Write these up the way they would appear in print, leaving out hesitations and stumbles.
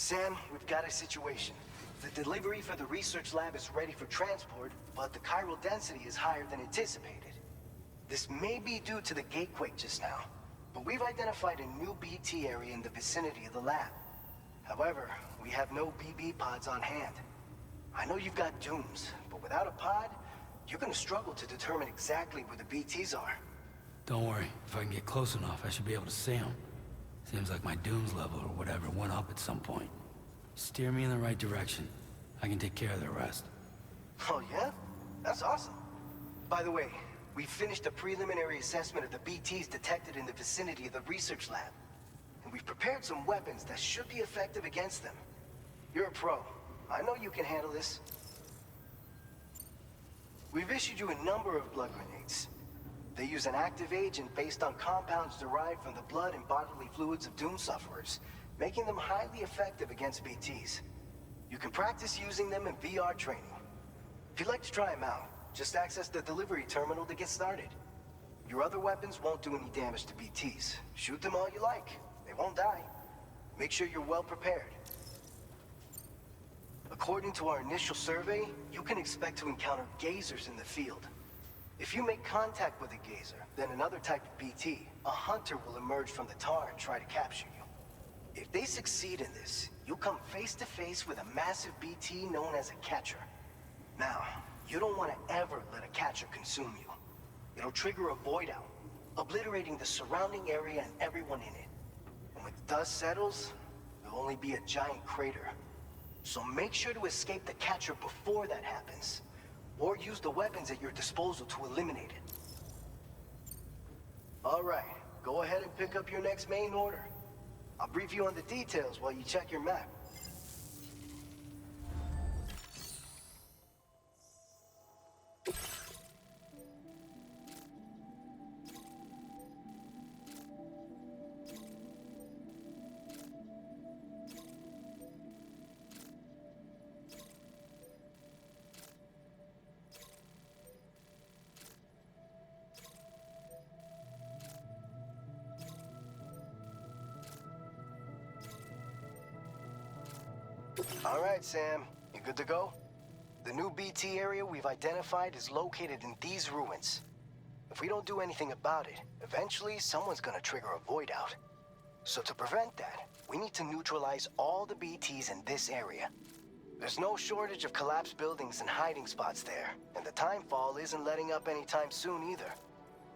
Sam, we've got a situation. The delivery for the research lab is ready for transport, but the chiral density is higher than anticipated. This may be due to the gatequake just now, but we've identified a new BT area in the vicinity of the lab. However, we have no BB pods on hand. I know you've got dooms, but without a pod, you're gonna struggle to determine exactly where the BTs are. Don't worry, if I can get close enough, I should be able to see them. Seems like my dooms level or whatever went up at some point. Steer me in the right direction. I can take care of the rest. Oh yeah? That's awesome. By the way, we finished a preliminary assessment of the BTs detected in the vicinity of the research lab. And we've prepared some weapons that should be effective against them. You're a pro. I know you can handle this. We've issued you a number of blood grenades. They use an active agent based on compounds derived from the blood and bodily fluids of Doom sufferers, making them highly effective against BTs. You can practice using them in VR training. If you'd like to try them out, just access the delivery terminal to get started. Your other weapons won't do any damage to BTs. Shoot them all you like. They won't die. Make sure you're well prepared. According to our initial survey, you can expect to encounter gazers in the field. If you make contact with a gazer, then another type of BT, a hunter will emerge from the tar and try to capture you. If they succeed in this, you'll come face to face with a massive BT known as a catcher. Now, you don't want to ever let a catcher consume you. It'll trigger a void out, obliterating the surrounding area and everyone in it. And when the dust settles, there'll only be a giant crater. So make sure to escape the catcher before that happens, or use the weapons at your disposal to eliminate it. All right, go ahead and pick up your next main order. I'll brief you on the details while you check your map. All right, Sam. You good to go? The new BT area we've identified is located in these ruins. If we don't do anything about it, eventually someone's gonna trigger a void out. So to prevent that, we need to neutralize all the BTs in this area. There's no shortage of collapsed buildings and hiding spots there, and the timefall isn't letting up anytime soon either.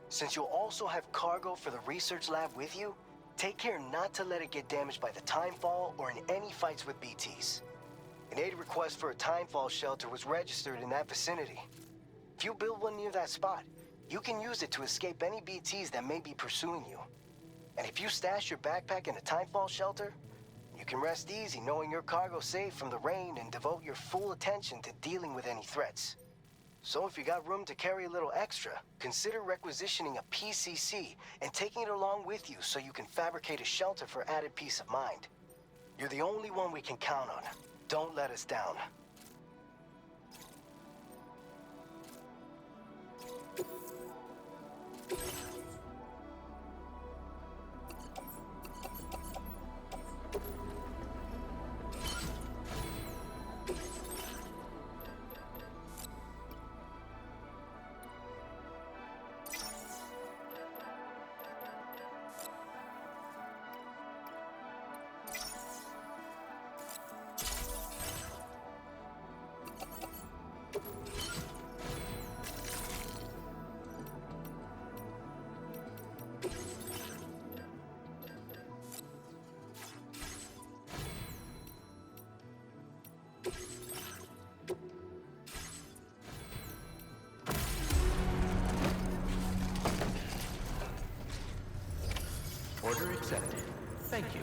Since you'll also have cargo for the research lab with you, take care not to let it get damaged by the timefall or in any fights with BTs. An aid request for a timefall shelter was registered in that vicinity. If you build one near that spot, you can use it to escape any BTs that may be pursuing you. And if you stash your backpack in a timefall shelter, you can rest easy knowing your cargo's safe from the rain and devote your full attention to dealing with any threats. So if you got room to carry a little extra, consider requisitioning a PCC and taking it along with you so you can fabricate a shelter for added peace of mind. You're the only one we can count on. Don't let us down. Order accepted. Thank you.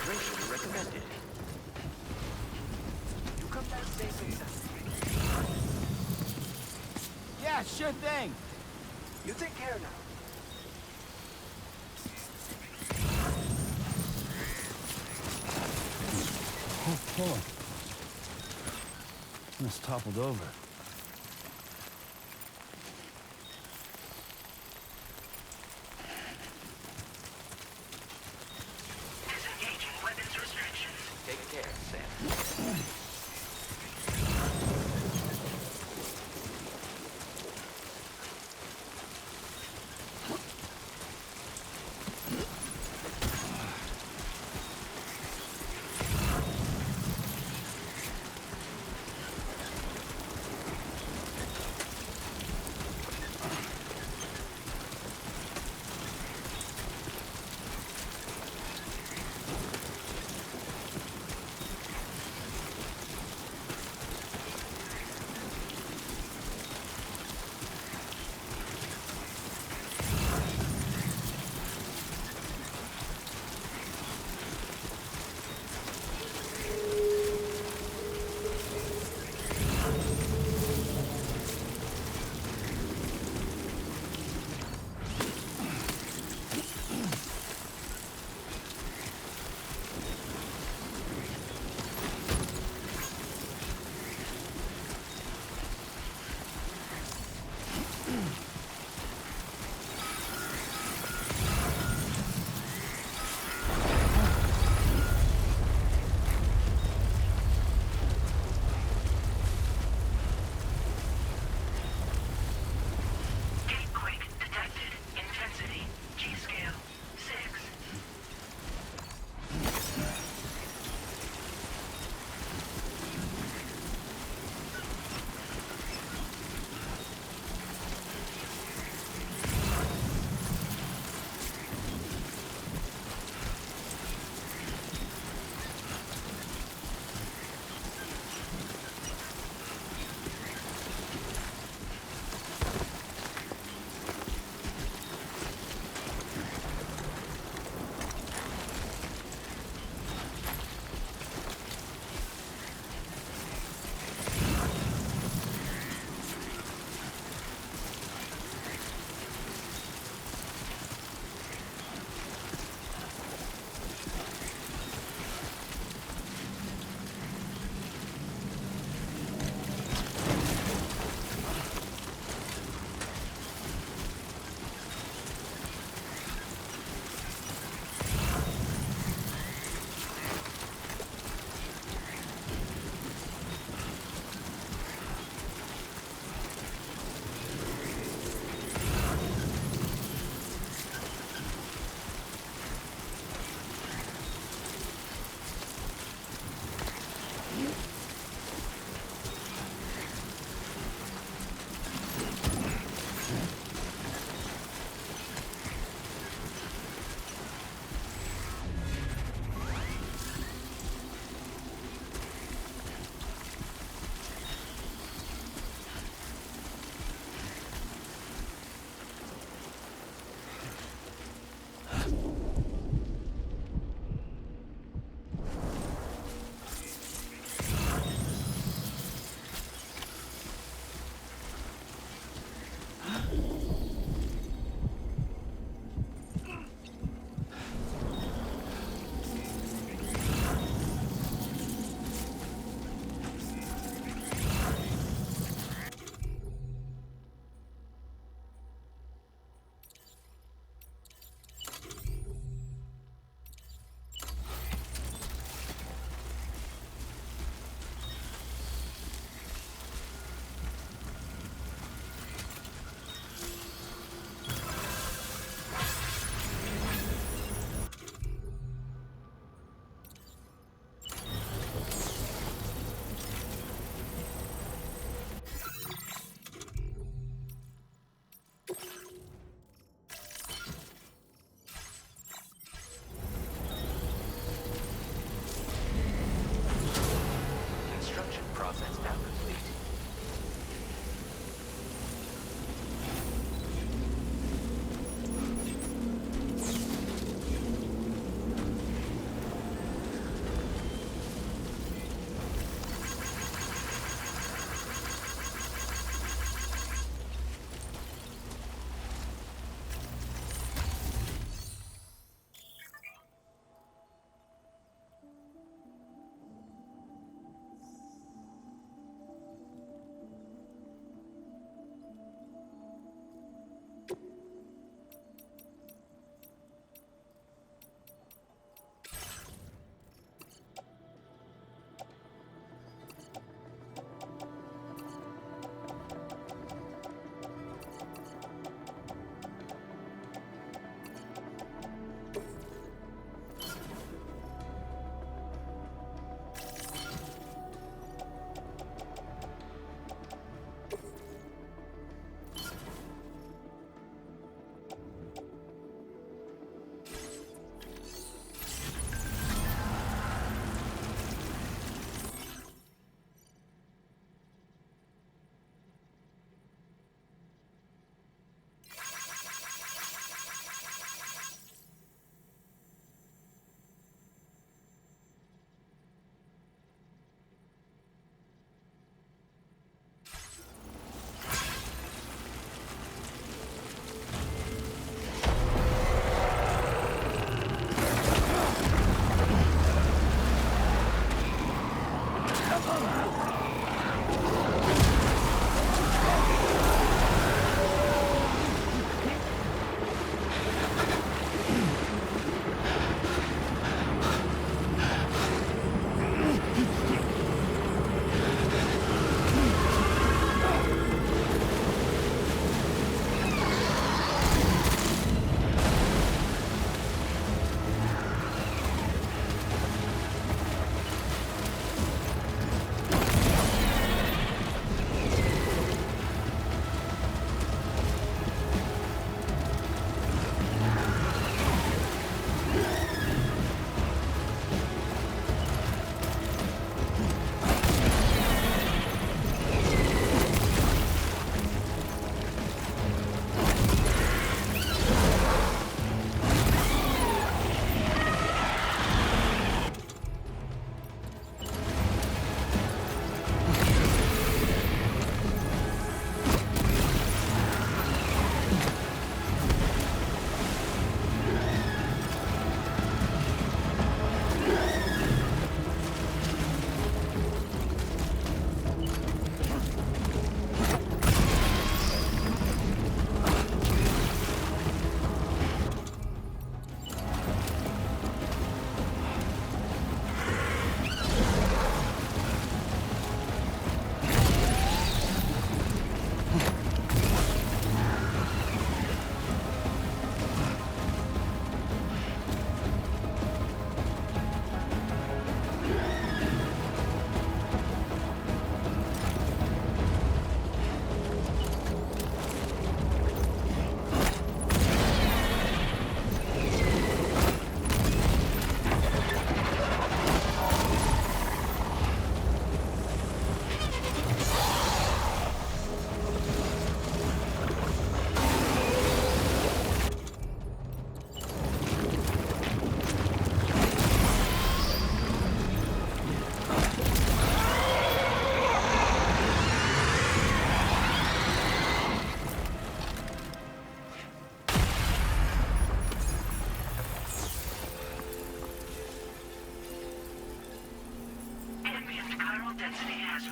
Hydration recommended. You come back safe and sound. Yeah, sure thing. You take care now. Oh, boy. Almost toppled over. Disengaging weapons restrictions. Take care, Sam.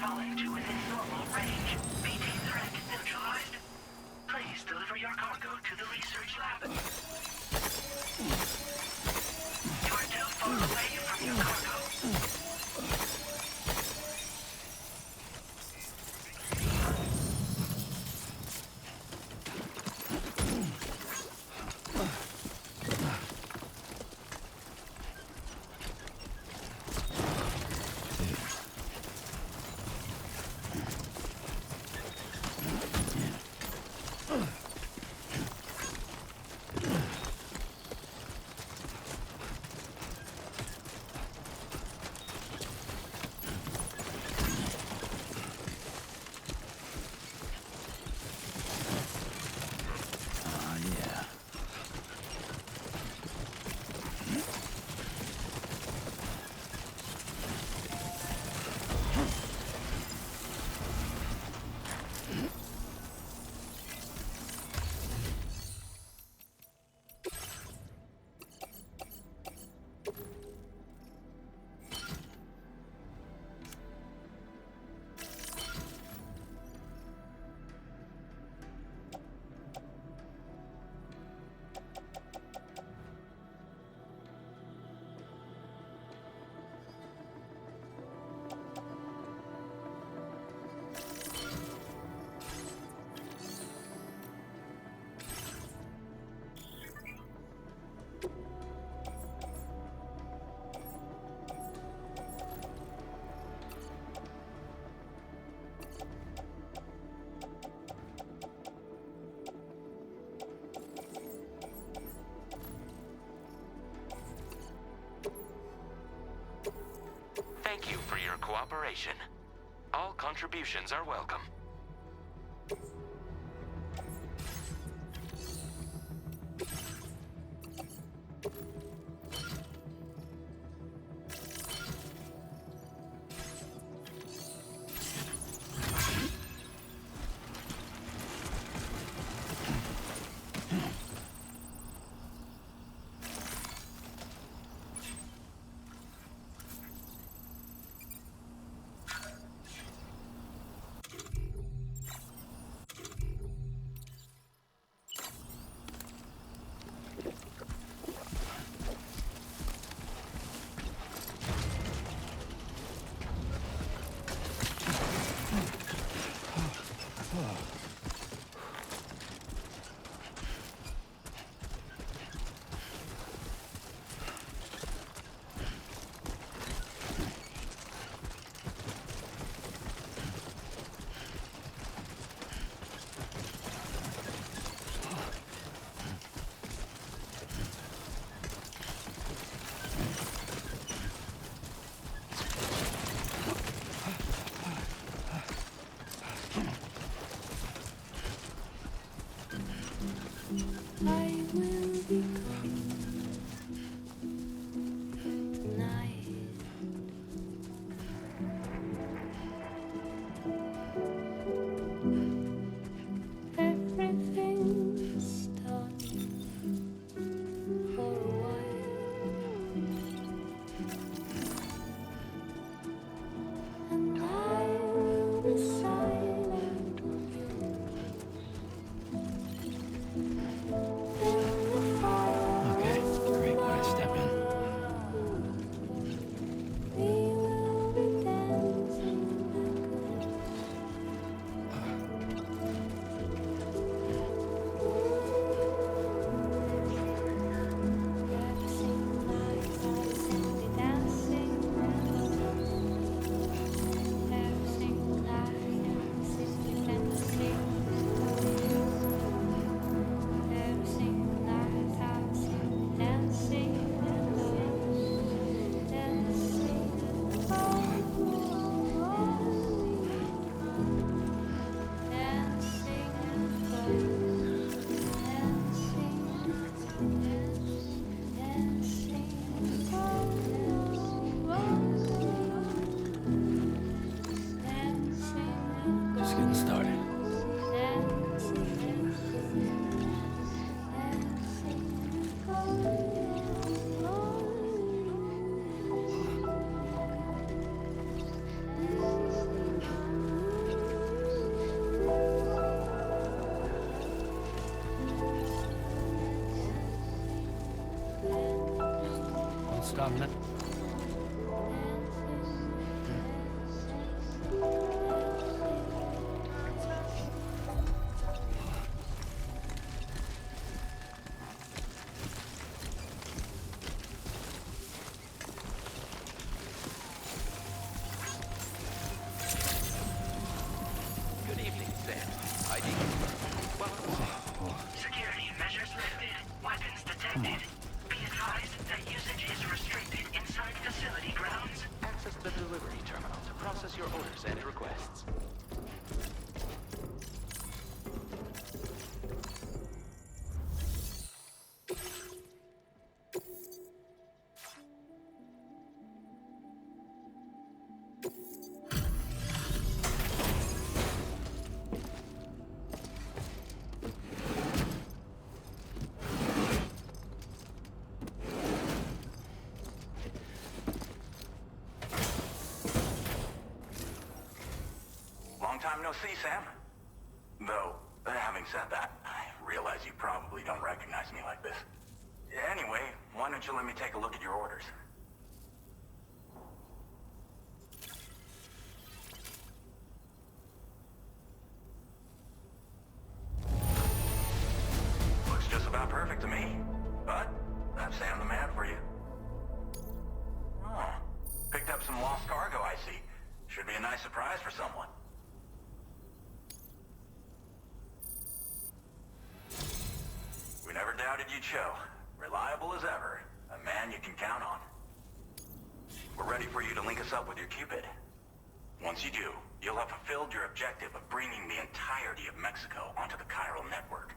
fallen to within normal range. BT threat neutralized. Please deliver your cargo to the research lab. You are too far away from your cargo. Yeah. Thank you for your cooperation. All contributions are welcome. Copy that. Good evening, Sam. ID. Welcome. Security measures lifted. Weapons detected. Be advised that usage is restricted inside facility grounds. Access the delivery terminal to process your orders and requests. Long time no see, Sam. Though, having said that, I realize you probably don't recognize me like this. Anyway, why don't you let me take a look at your orders? Looks just about perfect to me. But, that's Sam the man for you. Oh, picked up some lost cargo, I see. Should be a nice surprise for someone. We never doubted you'd show. Reliable as ever. A man you can count on. We're ready for you to link us up with your Cupid. Once you do, you'll have fulfilled your objective of bringing the entirety of Mexico onto the chiral network.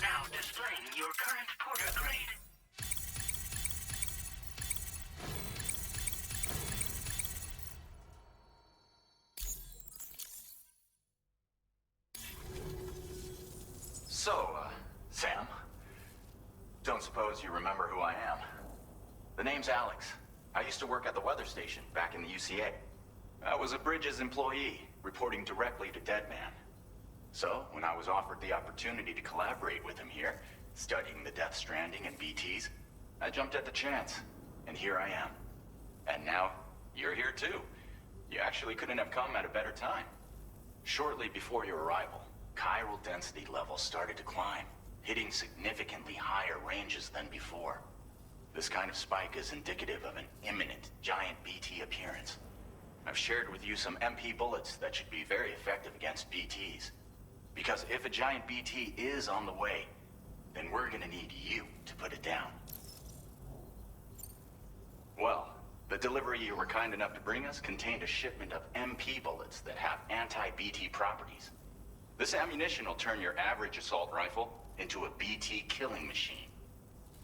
Now displaying your current porter grade. So, Sam, don't suppose you remember who I am? The name's Alex. I used to work at the weather station back in the UCA. I was a Bridges employee, reporting directly to Deadman. So, when I was offered the opportunity to collaborate with him here, studying the Death Stranding and BTs, I jumped at the chance. And here I am. And now, you're here too. You actually couldn't have come at a better time. Shortly before your arrival, chiral density levels started to climb, hitting significantly higher ranges than before. This kind of spike is indicative of an imminent giant BT appearance. I've shared with you some MP bullets that should be very effective against BTs. Because if a giant BT is on the way, then we're gonna need you to put it down. Well, the delivery you were kind enough to bring us contained a shipment of MP bullets that have anti-BT properties. This ammunition will turn your average assault rifle into a BT killing machine.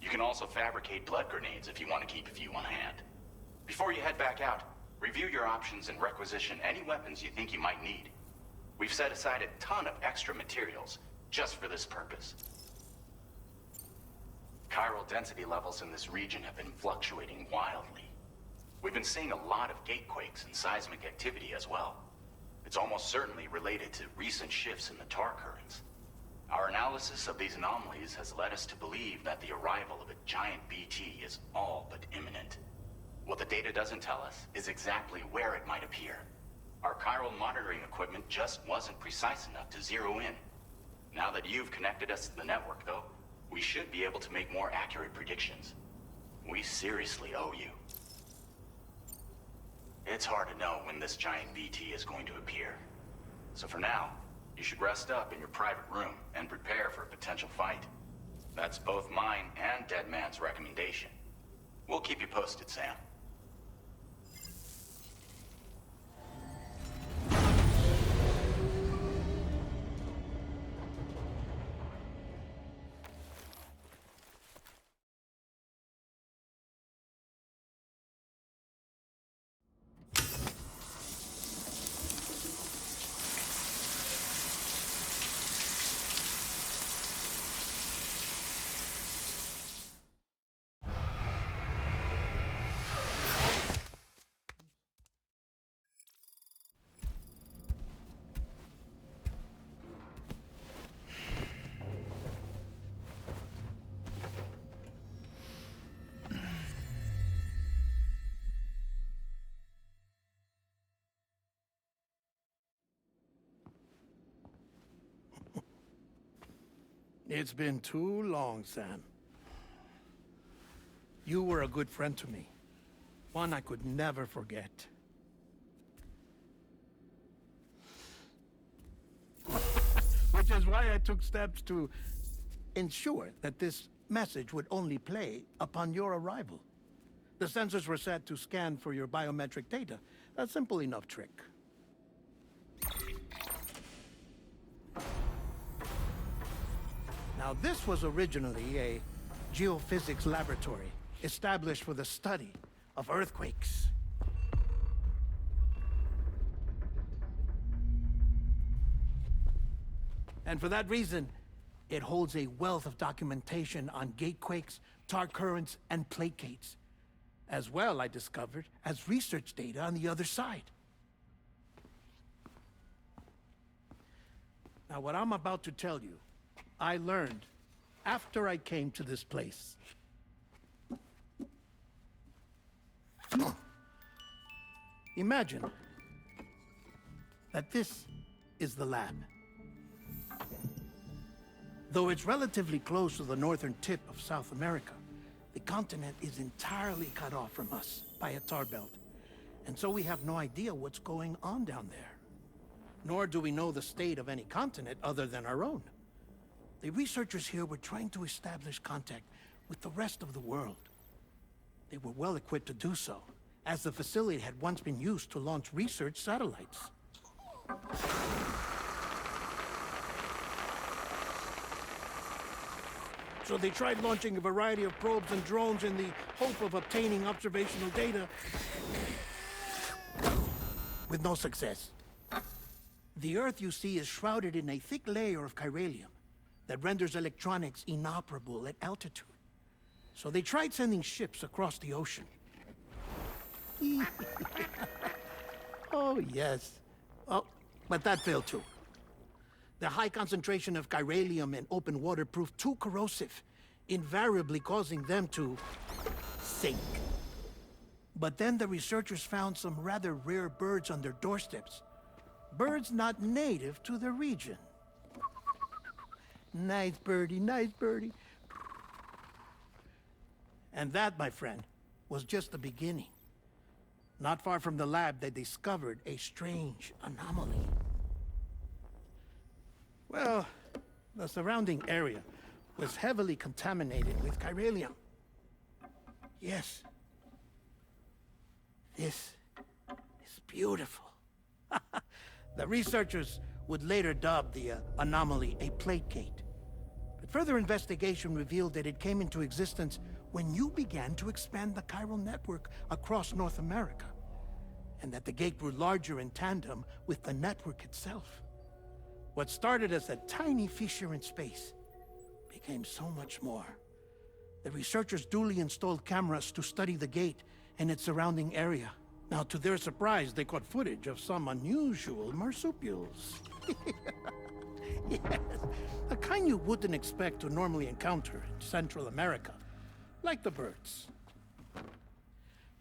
You can also fabricate blood grenades if you want to keep a few on hand. Before you head back out, review your options and requisition any weapons you think you might need. We've set aside a ton of extra materials just for this purpose. Chiral density levels in this region have been fluctuating wildly. We've been seeing a lot of gatequakes and seismic activity as well. It's almost certainly related to recent shifts in the tar currents. Our analysis of these anomalies has led us to believe that the arrival of a giant BT is all but imminent. What the data doesn't tell us is exactly where it might appear. Our chiral monitoring equipment just wasn't precise enough to zero in. Now that you've connected us to the network, though, we should be able to make more accurate predictions. We seriously owe you. It's hard to know when this giant BT is going to appear. So for now, You should rest up in your private room and prepare for a potential fight. That's both mine and Deadman's recommendation. We'll keep you posted, Sam. It's been too long, Sam. You were a good friend to me. One I could never forget. Which is why I took steps to ensure that this message would only play upon your arrival. The sensors were set to scan for your biometric data. A simple enough trick. Now, this was originally a geophysics laboratory established for the study of earthquakes. And for that reason, it holds a wealth of documentation on gatequakes, tar currents, and placates. As well, I discovered, as research data on the other side. Now, what I'm about to tell you, I learned after I came to this place. Imagine that this is the lab. Though it's relatively close to the northern tip of South America, the continent is entirely cut off from us by a tar belt. And so we have no idea what's going on down there. Nor do we know the state of any continent other than our own. The researchers here were trying to establish contact with the rest of the world. They were well equipped to do so, as the facility had once been used to launch research satellites. So they tried launching a variety of probes and drones in the hope of obtaining observational data, with no success. The Earth, you see, is shrouded in a thick layer of chiralium that renders electronics inoperable at altitude. So they tried sending ships across the ocean. Oh, yes. Oh, but that failed too. The high concentration of chiralium in open water proved too corrosive, invariably causing them to sink. But then the researchers found some rather rare birds on their doorsteps. Birds not native to the region. Nice birdie, nice birdie. And that, my friend, was just the beginning. Not far from the lab, they discovered a strange anomaly. Well, the surrounding area was heavily contaminated with chiralium. Yes. This is beautiful. The researchers would later dub the anomaly a plate gate. But further investigation revealed that it came into existence when you began to expand the chiral network across North America, and that the gate grew larger in tandem with the network itself. What started as a tiny fissure in space became so much more. The researchers duly installed cameras to study the gate and its surrounding area. Now, to their surprise, they caught footage of some unusual marsupials. Yes, a kind you wouldn't expect to normally encounter in Central America, like the birds.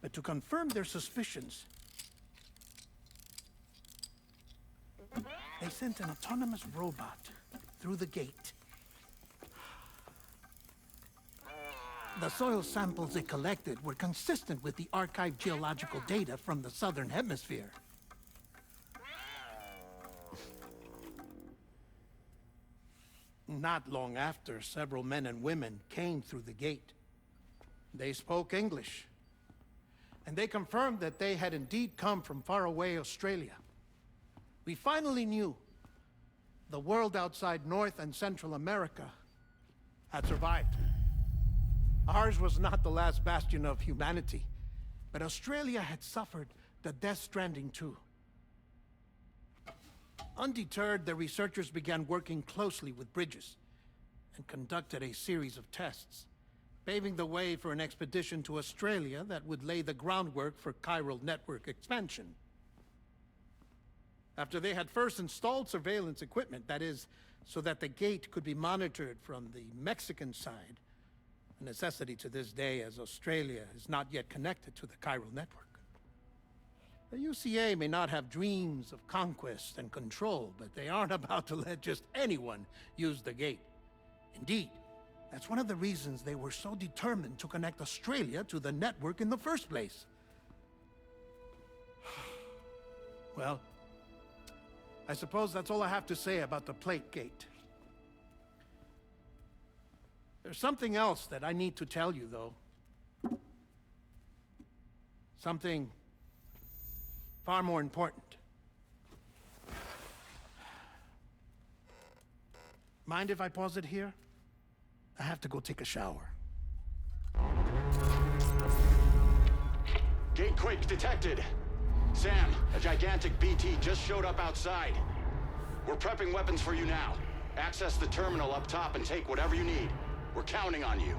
But to confirm their suspicions, they sent an autonomous robot through the gate. The soil samples it collected were consistent with the archived geological data from the southern hemisphere. not long after, several men and women came through the gate. They spoke English, and they confirmed that they had indeed come from faraway Australia. We finally knew the world outside North and Central America had survived. Ours was not the last bastion of humanity, but Australia had suffered the death stranding too. Undeterred, the researchers began working closely with Bridges and conducted a series of tests, paving the way for an expedition to Australia that would lay the groundwork for chiral network expansion. After they had first installed surveillance equipment, that is, so that the gate could be monitored from the Mexican side, a necessity to this day as Australia is not yet connected to the chiral network. The UCA may not have dreams of conquest and control, but they aren't about to let just anyone use the gate. Indeed, that's one of the reasons they were so determined to connect Australia to the network in the first place. Well, I suppose that's all I have to say about the plate gate. There's something else that I need to tell you, though. Something far more important. Mind if I pause it here? I have to go take a shower. Gate quake detected. Sam, a gigantic BT just showed up outside. We're prepping weapons for you now. Access the terminal up top and take whatever you need. We're counting on you.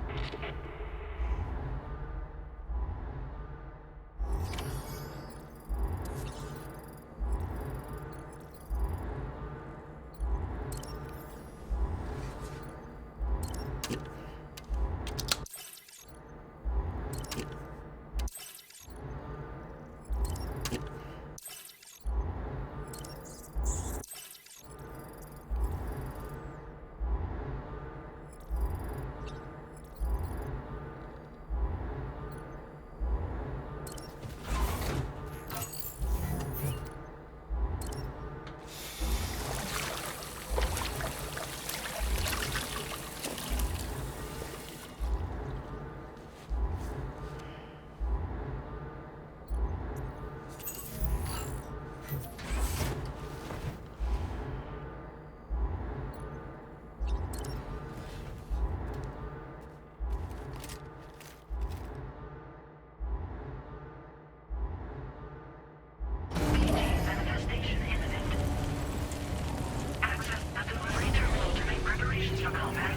Manifestation imminent. Access the delivery terminal to make preparations for combat.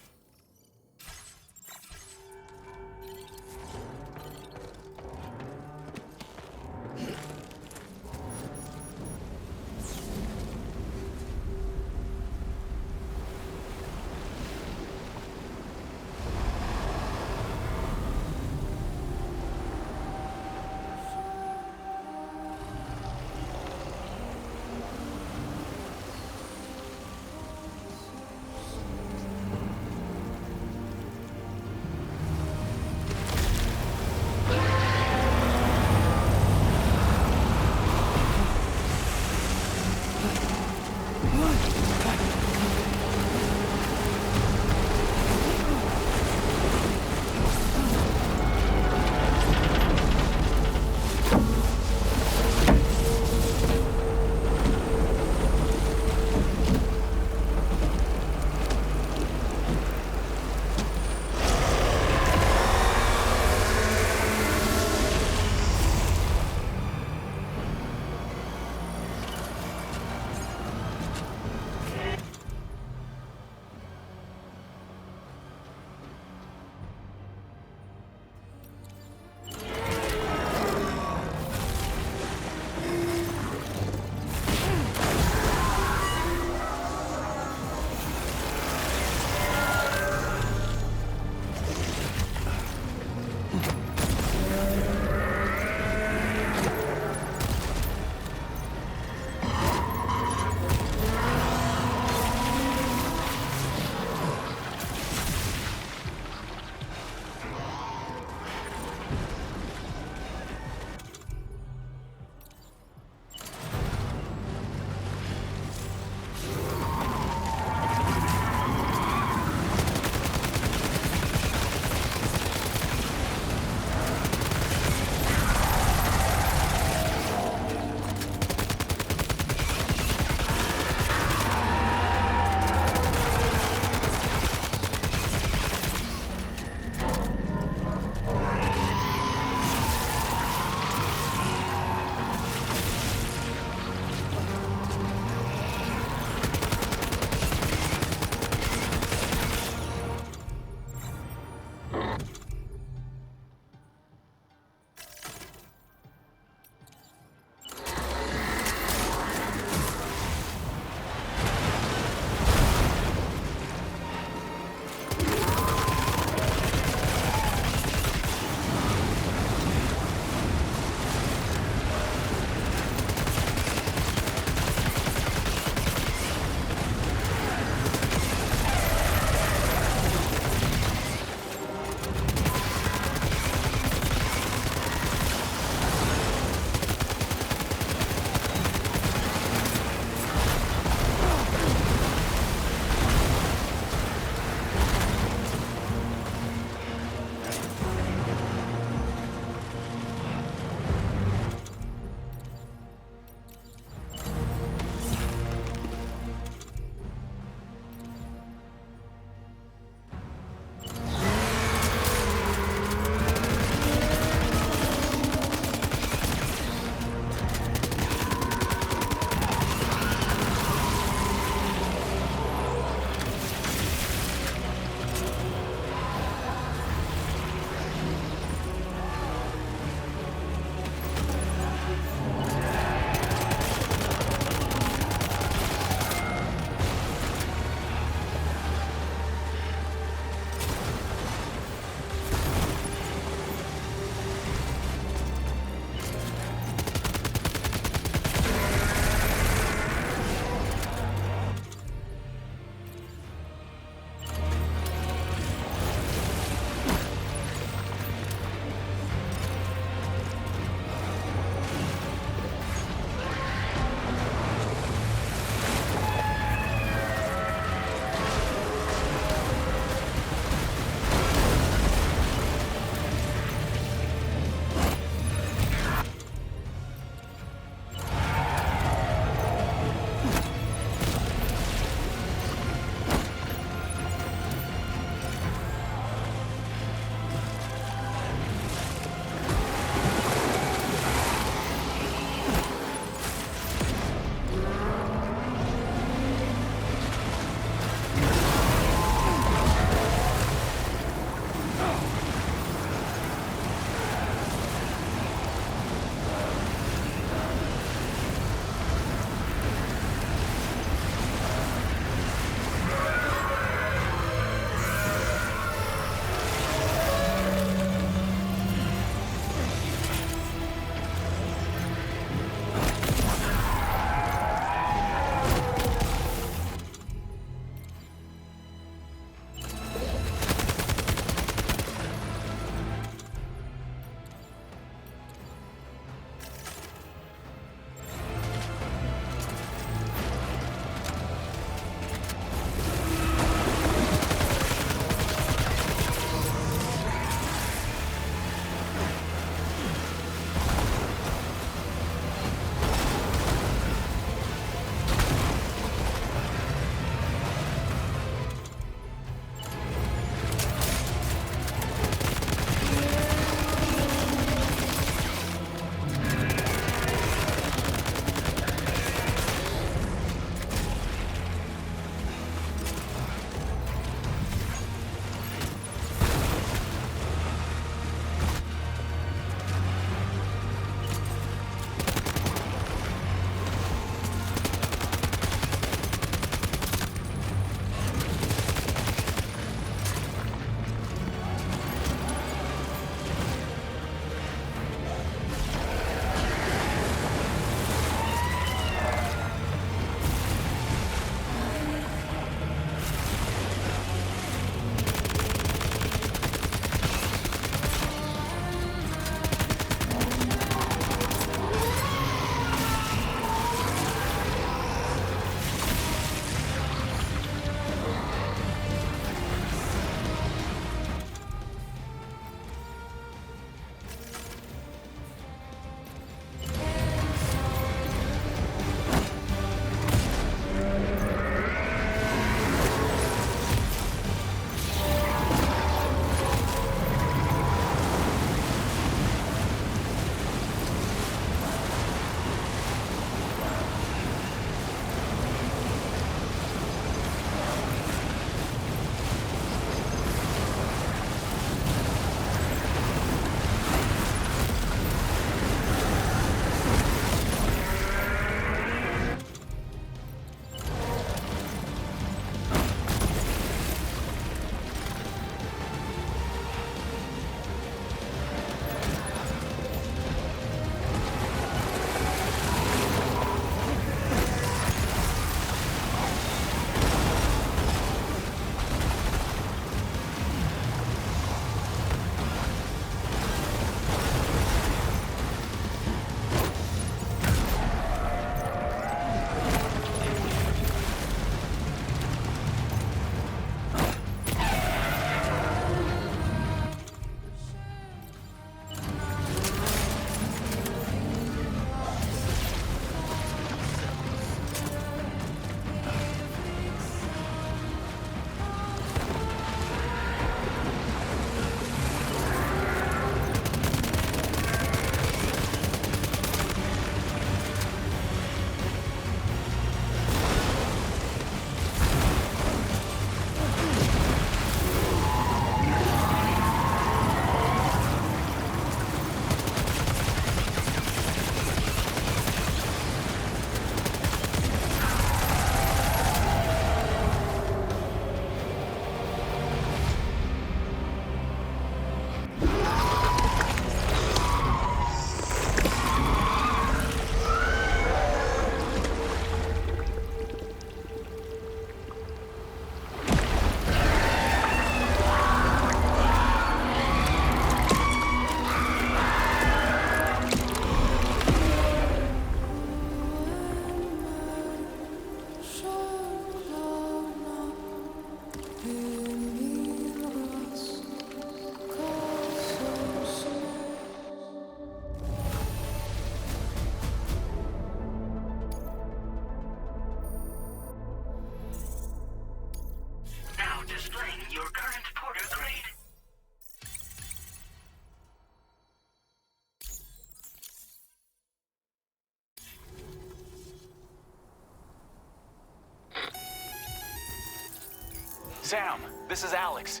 Sam, this is Alex.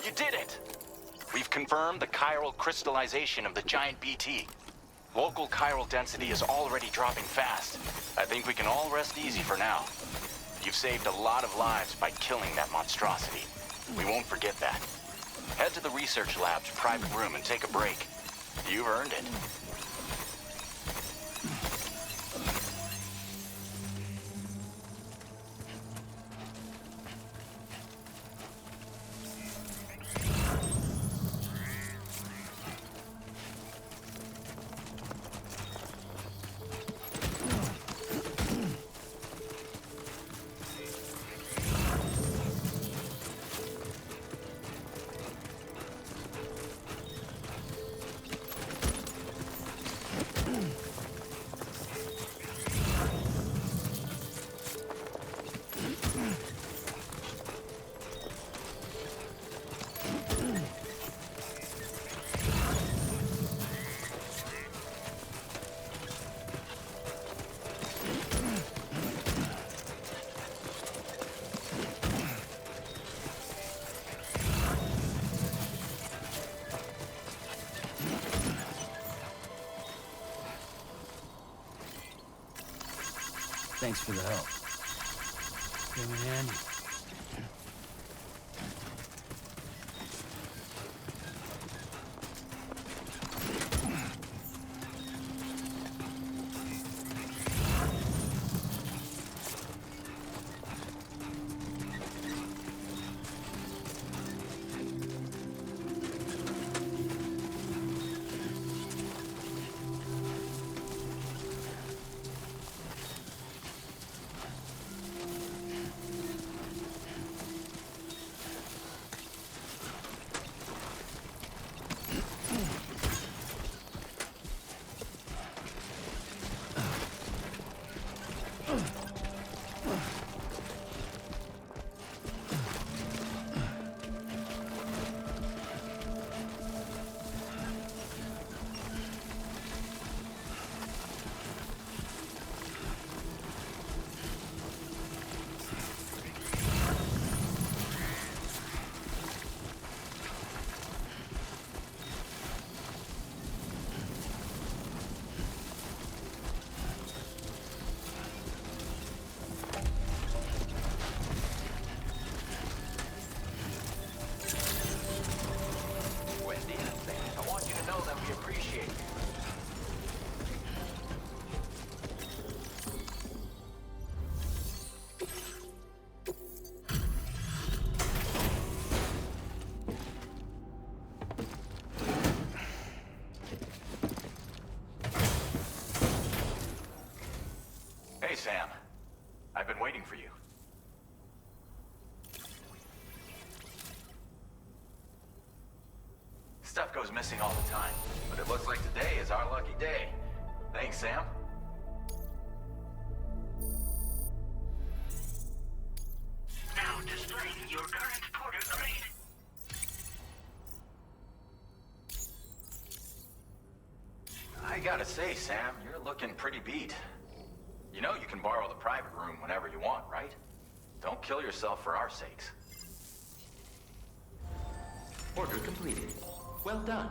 You did it! We've confirmed the chiral crystallization of the giant BT. Local chiral density is already dropping fast. I think we can all rest easy for now. You've saved a lot of lives by killing that monstrosity. We won't forget that. Head to the research lab's private room and take a break. You've earned it. Thanks for the help. Came in handy. Hey, Sam. I've been waiting for you. Stuff goes missing all the time, but it looks like today is our lucky day. Thanks, Sam. Now displaying your current porter grade. I gotta say, Sam, you're looking pretty beat. You know you can borrow the private room whenever you want, right? Don't kill yourself for our sakes. Order completed. Well done.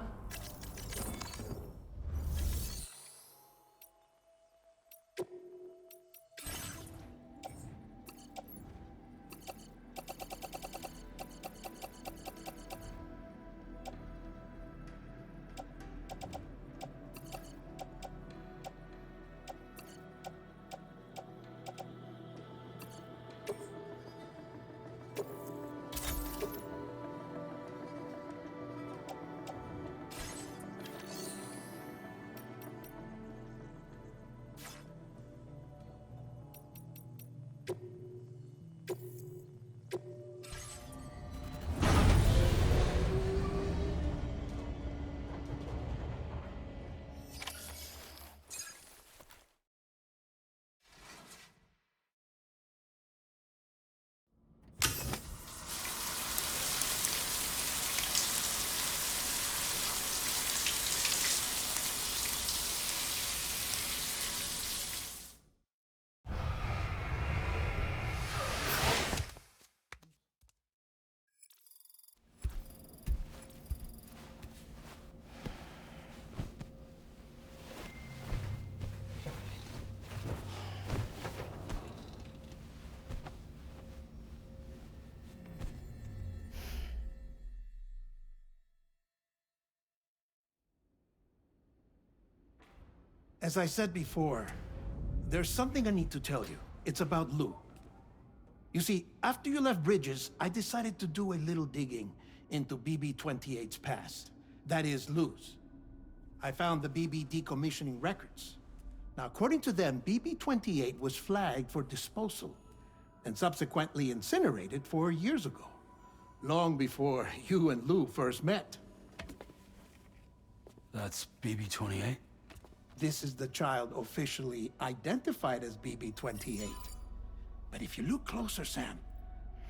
As I said before, there's something I need to tell you. It's about Lou. You see, after you left Bridges, I decided to do a little digging into BB-28's past. That is, Lou's. I found the BB decommissioning records. Now, according to them, BB-28 was flagged for disposal and subsequently incinerated 4 years ago, long before you and Lou first met. That's BB-28? This is the child officially identified as BB-28. But if you look closer, Sam,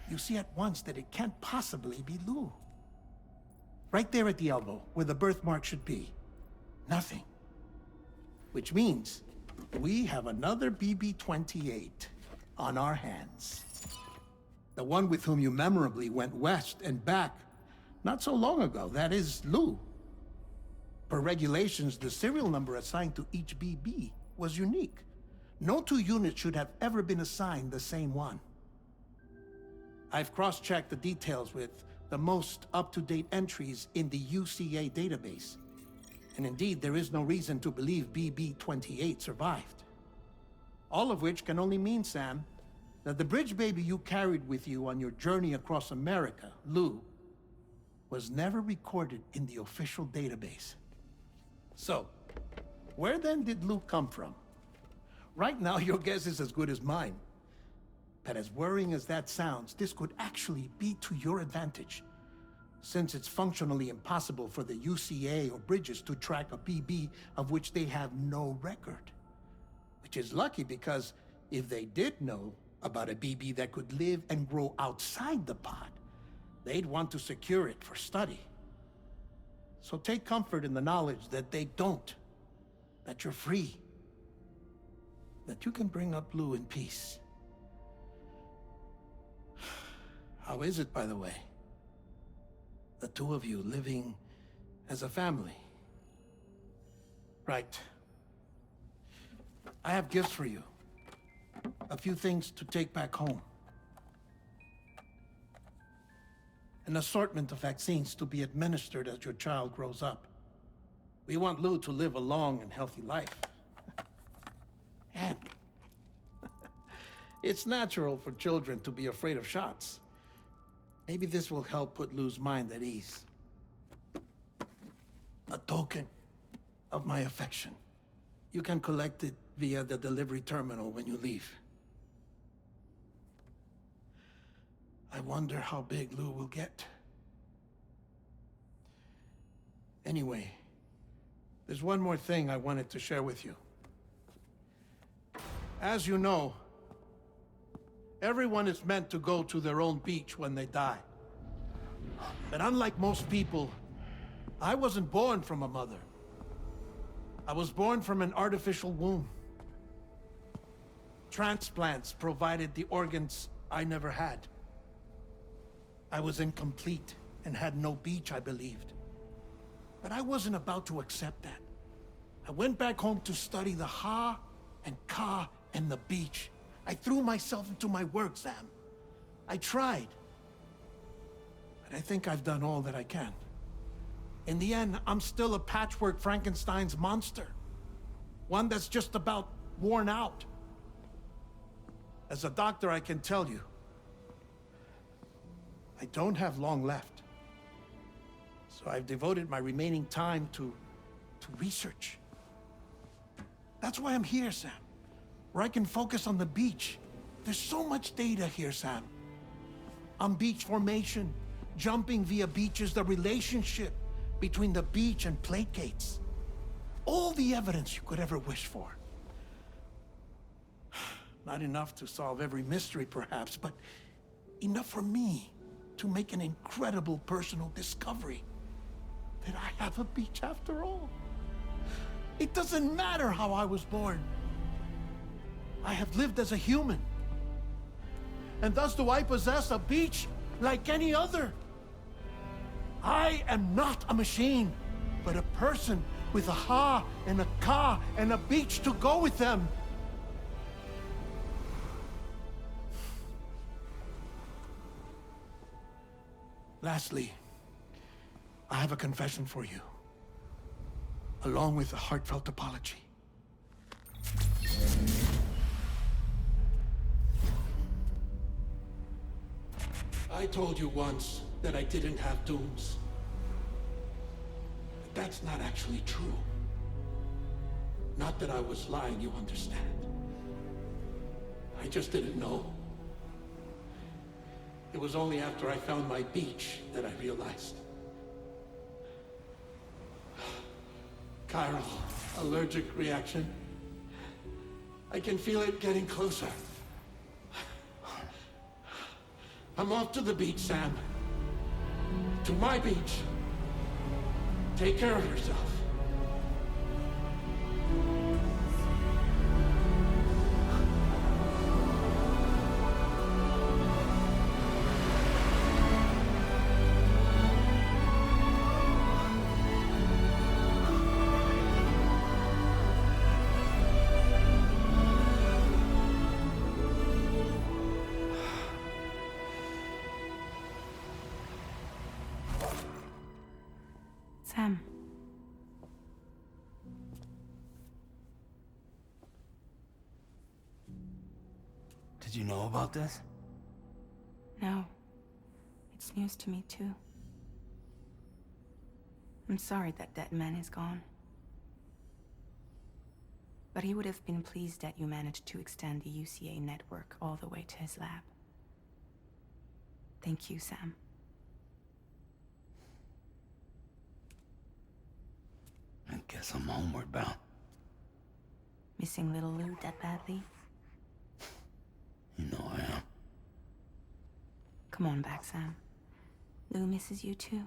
you see at once that it can't possibly be Lou. Right there at the elbow, where the birthmark should be. Nothing. Which means we have another BB-28 on our hands. The one with whom you memorably went west and back not so long ago. That is Lou. Per regulations, the serial number assigned to each BB was unique. No two units should have ever been assigned the same one. I've cross-checked the details with the most up-to-date entries in the UCA database. And indeed, there is no reason to believe BB-28 survived. All of which can only mean, Sam, that the bridge baby you carried with you on your journey across America, Lou, was never recorded in the official database. So, where then did Lou come from? Right now, your guess is as good as mine. But as worrying as that sounds, this could actually be to your advantage, since it's functionally impossible for the UCA or Bridges to track a BB of which they have no record. Which is lucky, because if they did know about a BB that could live and grow outside the pod, they'd want to secure it for study. So take comfort in the knowledge that they don't, that you're free, that you can bring up Lou in peace. How is it, by the way? The two of you living as a family. Right. I have gifts for you. A few things to take back home. An assortment of vaccines to be administered as your child grows up. We want Lou to live a long and healthy life. And it's natural for children to be afraid of shots. Maybe this will help put Lou's mind at ease. A token of my affection. You can collect it via the delivery terminal when you leave. I wonder how big Lou will get. Anyway, there's one more thing I wanted to share with you. As you know, everyone is meant to go to their own beach when they die. But unlike most people, I wasn't born from a mother. I was born from an artificial womb. Transplants provided the organs I never had. I was incomplete and had no beach, I believed. But I wasn't about to accept that. I went back home to study the Ha and Ka and the beach. I threw myself into my work, Sam. I tried. But I think I've done all that I can. In the end, I'm still a patchwork Frankenstein's monster. One that's just about worn out. As a doctor, I can tell you, I don't have long left. So I've devoted my remaining time to research. That's why I'm here, Sam. Where I can focus on the beach. There's so much data here, Sam. On beach formation, jumping via beaches, the relationship between the beach and plate gates. All the evidence you could ever wish for. Not enough to solve every mystery, perhaps, but enough for me to make an incredible personal discovery that I have a beach after all. It doesn't matter how I was born. I have lived as a human. And thus do I possess a beach like any other. I am not a machine, but a person with a Ha and a Ka and a beach to go with them. Lastly, I have a confession for you, along with a heartfelt apology. I told you once that I didn't have dooms. But that's not actually true. Not that I was lying, you understand. I just didn't know. It was only after I found my beach that I realized. Chiral allergic reaction. I can feel it getting closer. I'm off to the beach, Sam. To my beach. Take care of yourself. Sam. Did you know about this? No. It's news to me, too. I'm sorry that that man is gone. But he would have been pleased that you managed to extend the UCA network all the way to his lab. Thank you, Sam. I guess I'm homeward bound. Missing little Lou that badly? You know I am. Come on back, Sam. Lou misses you too.